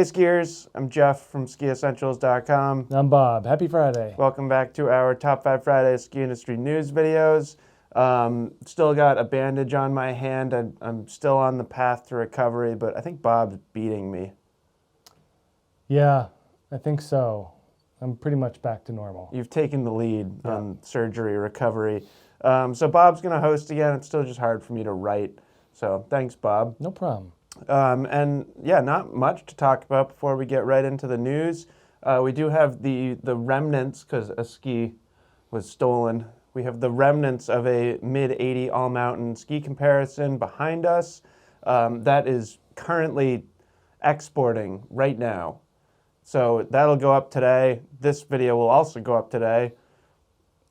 Hey skiers, I'm Jeff from skiessentials.com. I'm Bob. Happy Friday. Welcome back to our Top 5 Friday ski industry news videos. Still got a bandage on my hand. I'm still on the path to recovery, but I think Bob's beating me. Yeah, I think so. I'm pretty much back to normal. You've taken the lead on surgery recovery. So Bob's going to host again. It's still just hard for me to write. So thanks, Bob. No problem. And yeah, not much to talk about before we get right into the news. We do have the remnants, because a ski was stolen. We have the remnants of a mid-80 all-mountain ski comparison behind us. That is currently exporting right now. So that'll go up today. This video will also go up today.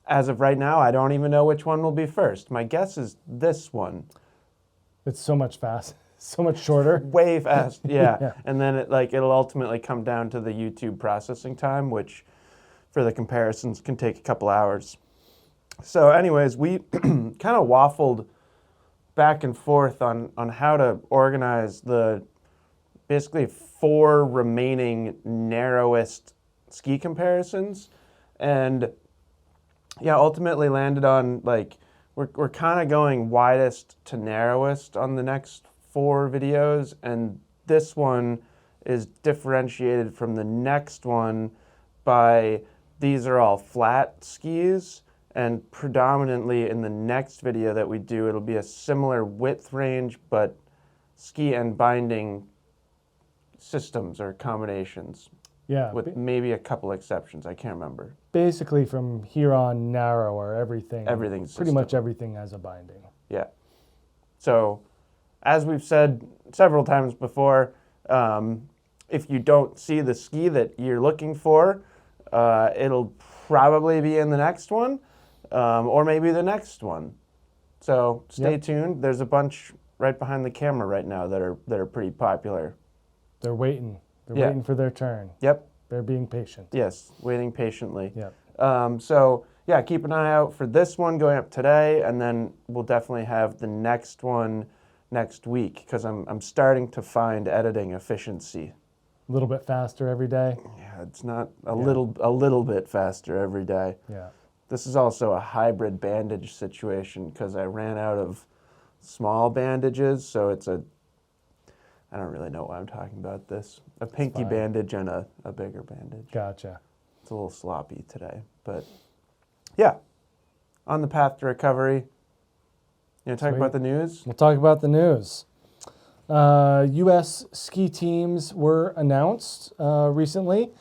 As of right now, I don't even know which one will be first. My guess is this one. It's so much fast, so much shorter. Way fast, yeah. Yeah. And then it'll ultimately come down to the YouTube processing time, which for the comparisons can take a couple hours. So anyways, we kind of waffled back and forth on how to organize the basically 4 remaining narrowest ski comparisons. And yeah, ultimately landed on we're kind of going widest to narrowest on the next 4 videos, and this one is differentiated from the next one by these are all flat skis, and predominantly in the next video that we do, it'll be a similar width range, but ski and binding systems or combinations. Yeah, with maybe a couple exceptions. I can't remember. basically from here on narrower, everything. Everything's pretty much everything has a binding. Yeah. So, as we've said several times before, if you don't see the ski that you're looking for, it'll probably be in the next one, or maybe the next one. So stay tuned. There's a bunch right behind the camera right now that are pretty popular. They're waiting. They're waiting for their turn. Yep. They're being patient. Yes, waiting patiently. Yep. So yeah, keep an eye out for this one going up today, and then we'll definitely have the next one next week, because I'm starting to find editing efficiency. A little bit faster every day. Yeah, it's not a little bit faster every day. Yeah. This is also a hybrid bandage situation because I ran out of small bandages, so it's I don't really know why I'm talking about this. A pinky bandage and a bigger bandage. Gotcha. It's a little sloppy today, but yeah, on the path to recovery. You want to talk about the news? We'll talk about the news. U.S. ski teams were announced recently,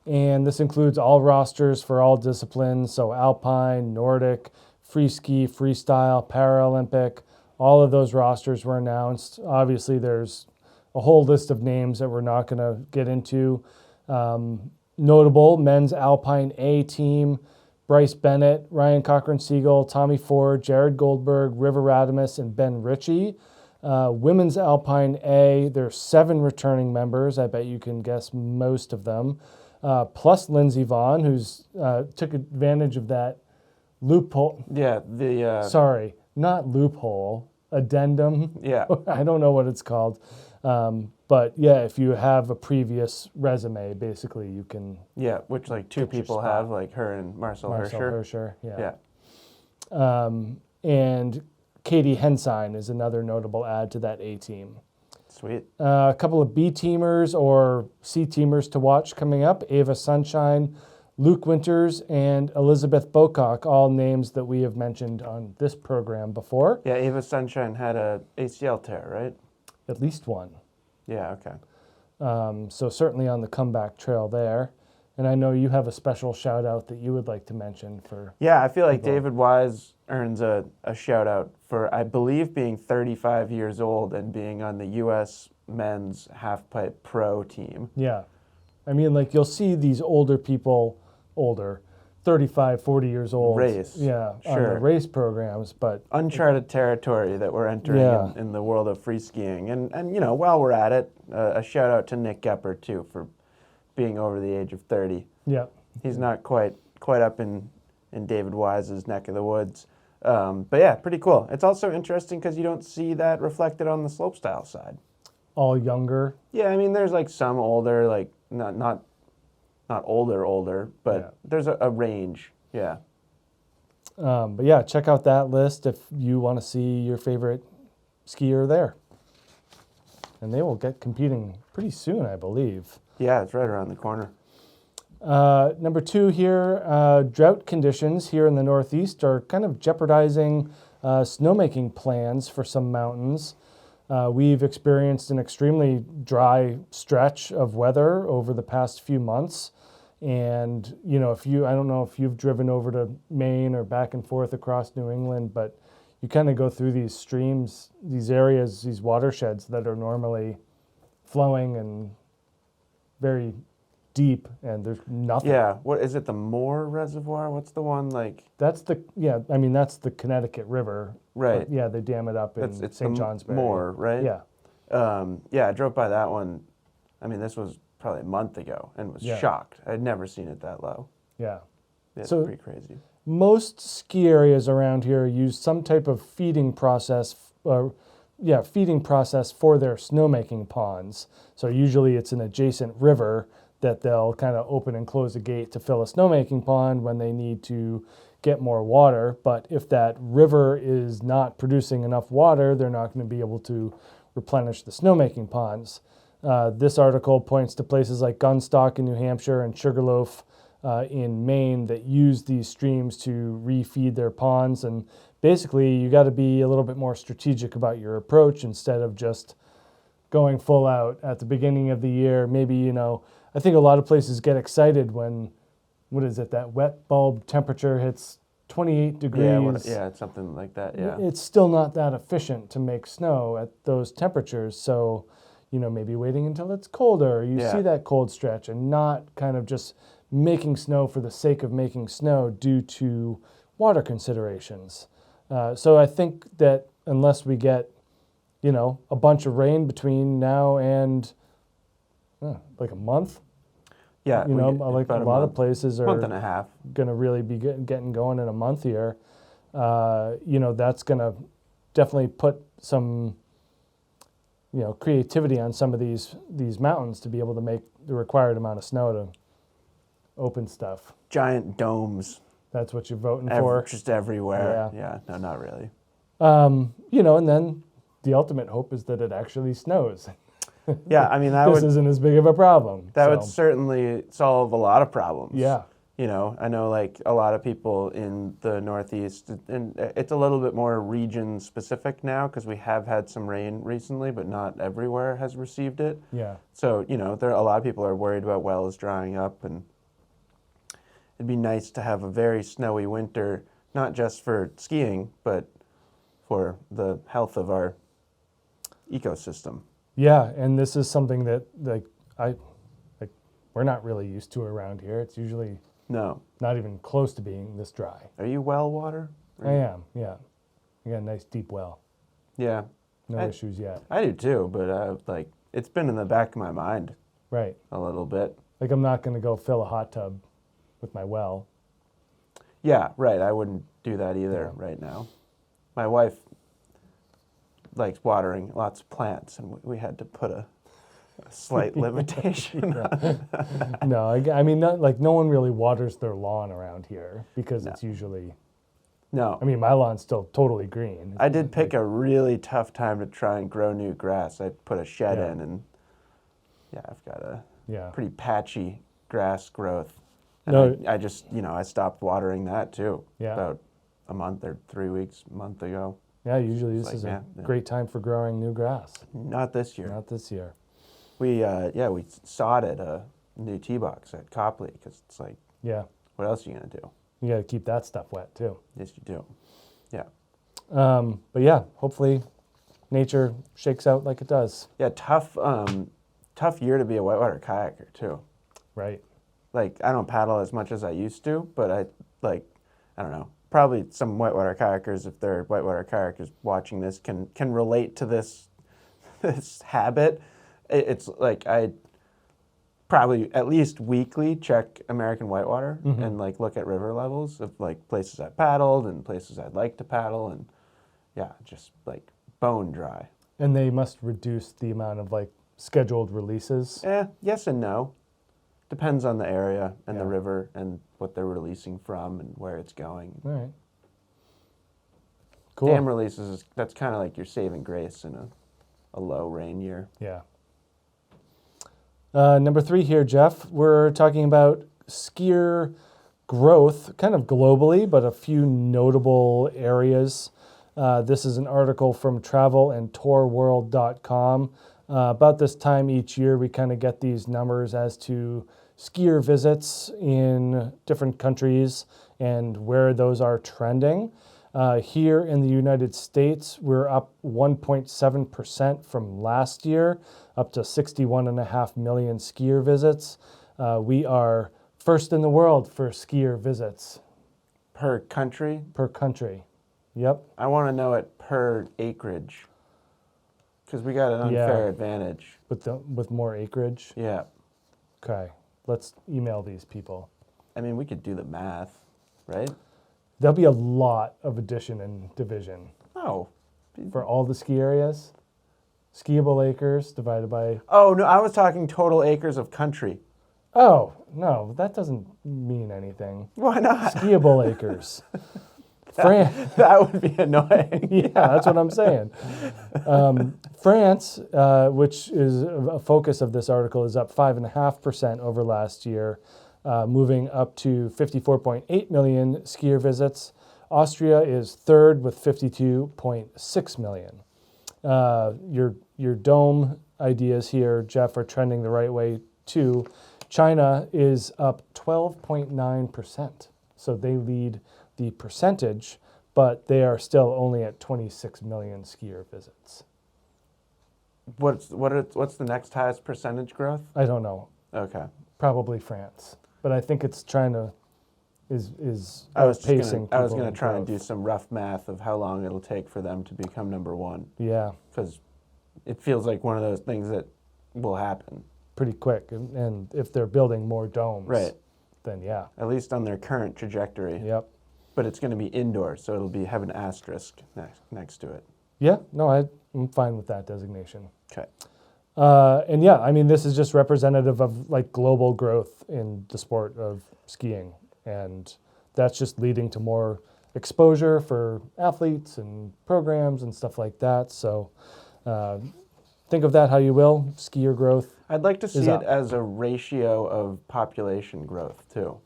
and this includes all rosters for all disciplines, so Alpine, Nordic, free ski, freestyle, Paralympic, all of those rosters were announced. Obviously, there's a whole list of names that we're not going to get into. Notable men's Alpine A team: Bryce Bennett, Ryan Cochran-Siegel, Tommy Ford, Jared Goldberg, River Radamus, and Ben Ritchie. Women's Alpine A, there's 7 returning members. I bet you can guess most of them. Plus Lindsey Vaughn, who's took advantage of that loophole. Yeah, Sorry, not loophole, addendum. Yeah. I don't know what it's called. But yeah, if you have a previous resume, basically you can. Yeah, which 2 people have, like her and Marcel Hirscher. Yeah. And Katie Hensign is another notable add to that A team. Sweet. A couple of B teamers or C teamers to watch coming up: Ava Sunshine, Luke Winters, and Elizabeth Bocock, all names that we have mentioned on this program before. Yeah, Ava Sunshine had a ACL tear, right? At least one. Yeah, okay. So certainly on the comeback trail there. And I know you have a special shout out that you would like to mention for. Yeah, I feel like David Wise earns a shout out for, I believe, being 35 years old and being on the U.S. men's halfpipe pro team. Yeah. I mean, you'll see these older people, 35, 40 years old. Race. Yeah, sure. on the race programs, but uncharted territory that we're entering in the world of free skiing. And while we're at it, a shout out to Nick Gepper too for being over the age of 30. Yeah. He's not quite up in David Wise's neck of the woods. But yeah, pretty cool. It's also interesting because you don't see that reflected on the slopestyle side. all younger. Yeah, I mean, there's like some older, like not older, but Yeah. there's a range. Yeah. But yeah, check out that list if you want to see your favorite skier there. And they will get competing pretty soon, I believe. Yeah, it's right around the corner. Number 2 here, drought conditions here in the Northeast are kind of jeopardizing snowmaking plans for some mountains. We've experienced an extremely dry stretch of weather over the past few months. And, you know, I don't know if you've driven over to Maine or back and forth across New England, but you kind of go through these streams, these areas, these watersheds that are normally flowing and very deep, and there's nothing. Yeah, what is it? The Moore Reservoir? What's the one like? That's the Connecticut River. Right. Yeah, they dam it up in It's St. the Johnsbury. Moore, right? Yeah. Yeah, I drove by that one. I mean, this was probably a month ago, and was Yeah. shocked. I'd never seen it that low. Yeah. It's So- pretty crazy. Most ski areas around here use some type of feeding process for their snowmaking ponds. So usually it's an adjacent river that they'll kind of open and close a gate to fill a snowmaking pond when they need to get more water. But if that river is not producing enough water, they're not going to be able to replenish the snowmaking ponds. This article points to places like Gunstock in New Hampshire and Sugarloaf in Maine that use these streams to refeed their ponds. And basically, you got to be a little bit more strategic about your approach instead of just going full out at the beginning of the year. Maybe, you know, I think a lot of places get excited when, that wet bulb temperature hits 28 degrees. Yeah, it's something like that. Yeah. It's still not that efficient to make snow at those temperatures. So, you know, maybe waiting until it's colder. You Yeah. see that cold stretch and not kind of just making snow for the sake of making snow due to water considerations. So I think that unless we get, you know, a bunch of rain between now and like a month, Yeah. you know, we get like a about lot month, of places are month and a half. going to really be getting going in a month here. You know, that's going to definitely put some, you know, creativity on some of these mountains to be able to make the required amount of snow to open stuff. Giant domes. That's what you're voting for. Just everywhere. Yeah. No, not really. You know, and then the ultimate hope is that it actually snows. Yeah, I mean, This isn't as big of a problem. that so, would certainly solve a lot of problems. Yeah. You know, I know like a lot of people in the Northeast, and it's a little bit more region specific now because we have had some rain recently, but not everywhere has received it. Yeah. So, you know, a lot of people are worried about wells drying up, and it'd be nice to have a very snowy winter, not just for skiing, but for the health of our ecosystem. Yeah, and this is something that we're not really used to around here. It's usually No. not even close to being this dry. Are you well water? I am, yeah. I got a nice deep well. Yeah. No I- issues yet. I do too, but like it's been in the back of my mind Right. a little bit. Like I'm not going to go fill a hot tub with my well. Yeah, right. I wouldn't do that either right now. My wife likes watering lots of plants, and we had to put a slight limitation on it. No, I mean, no one really waters their lawn around here because it's usually, No, I mean, my lawn's still totally green. I did pick a really tough time to try and grow new grass. I put a shed Yeah. in, and I've got a Yeah. pretty patchy grass growth. And No. I just, I stopped watering that too. Yeah. About a month or 3 weeks, a month ago. Yeah, usually this like, is a yeah. great time for growing new grass. Not this year. Not this year. We sodded a new tee box at Copley because it's like, Yeah. what else are you gonna do? You got to keep that stuff wet too. Yes, you do. Yeah. But yeah, hopefully nature shakes out like it does. Yeah. Tough year to be a whitewater kayaker too. Right. Like I don't paddle as much as I used to, but I don't know. Probably some whitewater kayakers, if they're whitewater kayakers watching this, can relate to this habit. It's like I probably at least weekly check American Whitewater and like look at river levels of like places I paddled and places I'd like to paddle, and yeah, just like bone dry. And they must reduce the amount of like scheduled releases. Yes and no. Depends on the area and the Yeah. river and what they're releasing from and where it's going. All right. Cool. Dam releases, that's kind of like your saving grace in a low rain year. Yeah. Number 3 here, Jeff. We're talking about skier growth, kind of globally, but a few notable areas. This is an article from travelandtourworld.com. About this time each year, we kind of get these numbers as to skier visits in different countries and where those are trending. Here in the United States, we're up 1.7% from last year, up to 61.5 million skier visits. We are first in the world for skier visits. Per country? Per country. Yep. I want to know it per acreage. Because we got an unfair advantage. With more acreage? Yeah. Okay. Let's email these people. I mean, we could do the math, right? There'll be a lot of addition and division. Oh. For all the ski areas. Skiable acres divided by... Oh, no, I was talking total acres of country. Oh, no, that doesn't mean anything. Why not? Skiable acres. That would be annoying. Yeah, that's what I'm saying. France, which is a focus of this article, is up 5.5% over last year, moving up to 54.8 million skier visits. Austria is third with 52.6 million. Your dome ideas here, Jeff, are trending the right way too. China is up 12.9%. So they lead the percentage, but they are still only at 26 million skier visits. What's the next highest percentage growth? I don't know. Okay. Probably France, but I think it's trying to is I was pacing. going to try and do some rough math of how long it'll take for them to become number one. Yeah, Because it feels like one of those things that will happen. pretty quick, and if they're building more domes, Right. then yeah. At least on their current trajectory. Yep. But it's going to be indoor, so it'll have an asterisk next to it. Yeah. No, I'm fine with that designation. Okay. And yeah, I mean, this is just representative of like global growth in the sport of skiing, and that's just leading to more exposure for athletes and programs and stuff like that. So think of that how you will. Skier growth. I'd like to see is it up. as a ratio of population growth, too.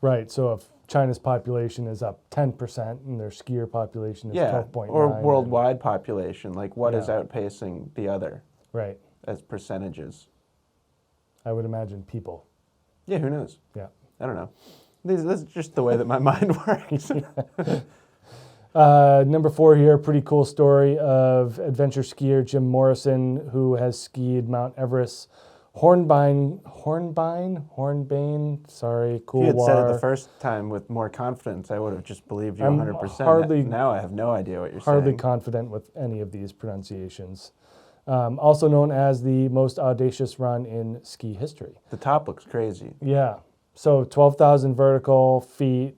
Right. So if China's population is up 10% and their skier population is 12.9. Or worldwide population. Like, what is Yeah. outpacing the other Right. as percentages? I would imagine people. Yeah, who knows? Yeah. I don't know. This is just the way that my mind works. Number 4 here, pretty cool story of adventure skier Jim Morrison, who has skied Mount Everest, Hornbein, sorry, If you had said it Couloir. the first time with more confidence, I would have just believed you I'm 100%. hardly- Now I have no idea what you're Hardly saying. confident with any of these pronunciations. Also known as the most audacious run in ski history. The top looks crazy. Yeah. So 12,000 vertical feet,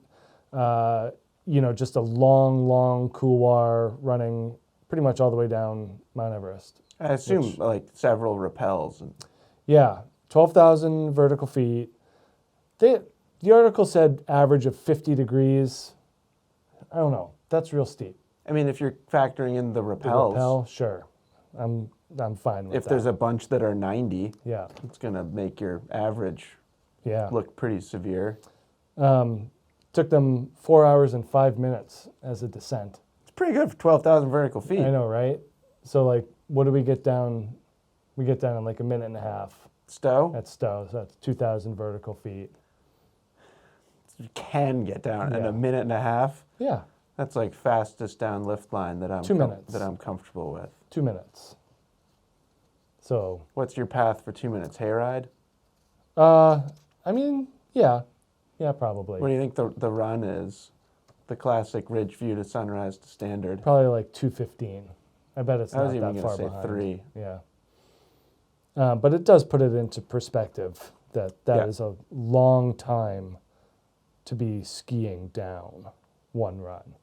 just a long couloir running pretty much all the way down Mount Everest. I assume like several rappels. Yeah, 12,000 vertical feet. The article said average of 50 degrees. I don't know. That's real steep. I mean, if you're factoring in the The rappels, rappel, sure. I'm fine with if that. there's a bunch that are 90, Yeah, it's going to make your average yeah. look pretty severe. Took them 4 hours and 5 minutes as a descent. It's pretty good for 12,000 vertical feet. I know, right? So like, what do we get down? We get down in like a minute and a half Stowe, at Stowe. So that's 2,000 vertical feet. you can get down in Yeah. a minute and a half. Yeah, That's like fastest down lift line that I'm 2 minutes. that I'm comfortable with. 2 minutes. So, What's your path for 2 minutes? Hayride? I mean, yeah, probably. What do you think the run is? The classic ridge view to sunrise to standard. Probably like 2:15. I bet it's I not was even that going far to say behind. 3. Yeah. But it does put it into perspective that Yeah. is a long time to be skiing down one run.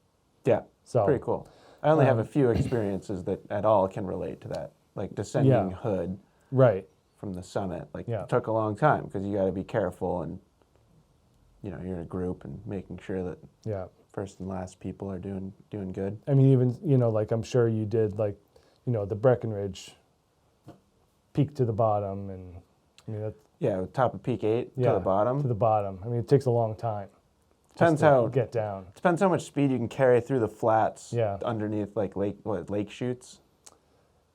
Yeah, So pretty cool. I only have a few experiences that at all can relate to that, like descending Hood Right. from the summit. Like Yeah. it took a long time because you got to be careful, and you're in a group and making sure that Yeah. first and last people are doing good. I mean, even, like I'm sure you did, like, the Breckenridge peak to the bottom, and I mean, Yeah, top of peak 8 to the bottom. To the bottom. I mean, it takes a long time. Depends just to how get down. Depends how much speed you can carry through the flats. Yeah. Underneath like lake chutes.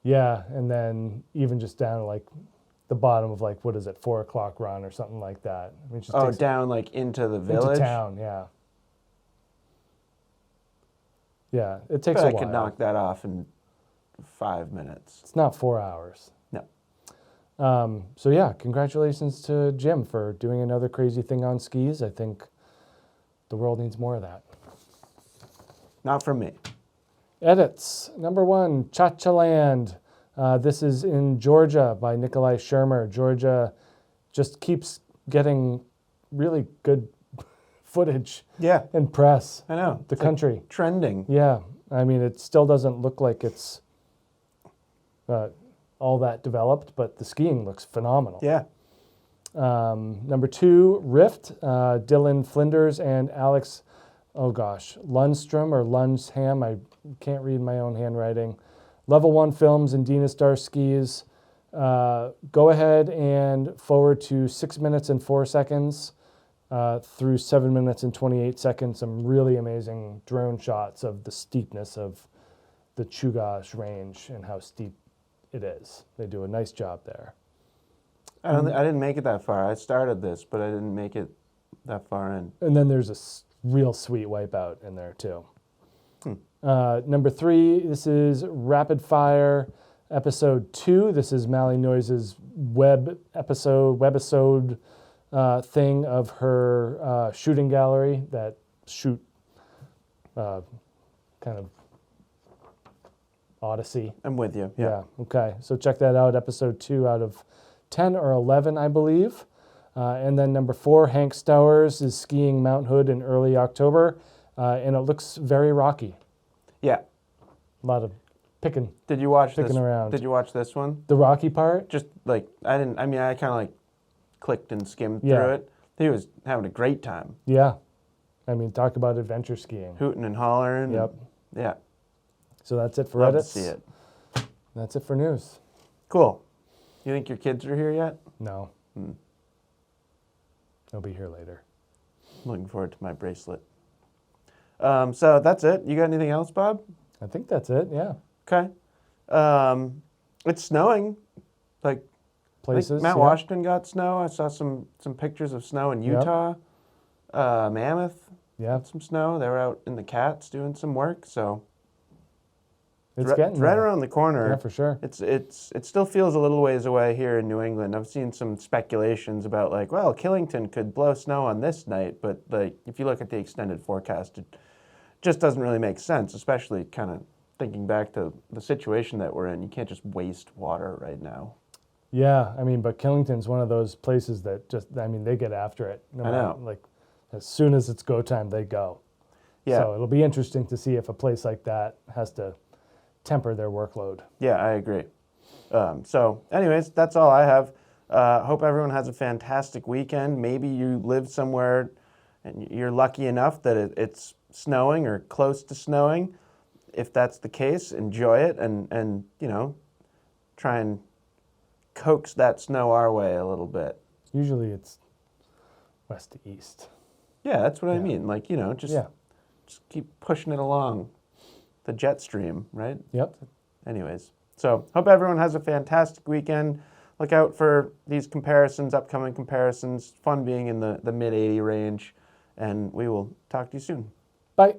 Yeah, and then even just down to like the bottom of like, what is it, 4 o'clock run or something like that. I mean, it just takes down like into the village. into town. Yeah. Yeah, it takes But a I while. could knock that off in 5 minutes. It's not 4 hours. No. So yeah, congratulations to Jim for doing another crazy thing on skis. I think the world needs more of that. Not from me. Edits. Number 1, Cha-Cha Land. This is in Georgia by Nikolai Shermer. Georgia just keeps getting really good footage Yeah, and press. I know. The It's country. like trending. Yeah, I mean, it still doesn't look like it's all that developed, but the skiing looks phenomenal. Yeah. Number 2, Rift, Dylan Flinders and Alex, Lundstrom or Lundsham. I can't read my own handwriting. Level 1 Films and Dina Star Skis. Go ahead and forward to 6 minutes and 4 seconds through 7 minutes and 28 seconds. Some really amazing drone shots of the steepness of the Chugach range and how steep it is. They do a nice job there. I didn't make it that far. I started this, but I didn't make it that far in. And then there's a real sweet wipeout in there too. Number 3, this is Rapid Fire episode 2. This is Mally Noise's webisode thing of her shooting gallery that shoot kind of Odyssey. I'm with you. Yeah. Okay. So check that out. Episode 2 out of 10 or 11, I believe. And then number 4, Hank Stowers is skiing Mount Hood in early October, and it looks very rocky. Yeah. A lot of picking Did you watch Picking this? around. Did you watch this one? the rocky part. Just like I didn't. I mean, I kind of like clicked and skimmed Yeah. through it. He was having a great time, Yeah. I mean, talk about adventure skiing. hooting and hollering. Yep. And, yeah. So that's it for Love edits. to see it. That's it for news. Cool. You think your kids are here yet? No. They'll be here later. I'm looking forward to my bracelet. So that's it. You got anything else, Bob? I think that's it. Yeah. Okay. It's snowing. Like I think Places. Mount yeah. Washington got snow. I saw some pictures of snow in Yep. Utah. Mammoth Yeah. had some snow. They were out in the Cats doing some work. So It's right, getting right there. around the corner. Yeah, for sure. It still feels a little ways away here in New England. I've seen some speculations about like, well, Killington could blow snow on this night, but like if you look at the extended forecast, it just doesn't really make sense, especially kind of thinking back to the situation that we're in. You can't just waste water right now. Yeah, I mean, but Killington's one of those places that just, I mean, they get after it. No I matter- know. Like, as soon as it's go time, they go. Yeah. So it'll be interesting to see if a place like that has to temper their workload. Yeah, I agree. So anyways, that's all I have. Hope everyone has a fantastic weekend. Maybe you live somewhere and you're lucky enough that it's snowing or close to snowing. If that's the case, enjoy it and try and coax that snow our way a little bit. Usually it's west to east. Yeah, that's what I Yeah. mean. Like, just Yeah. just keep pushing it along the jet stream, right? Yep. Anyways, so hope everyone has a fantastic weekend. Look out for these comparisons, upcoming comparisons. Fun being in the mid 80 range, and we will talk to you soon. Bye.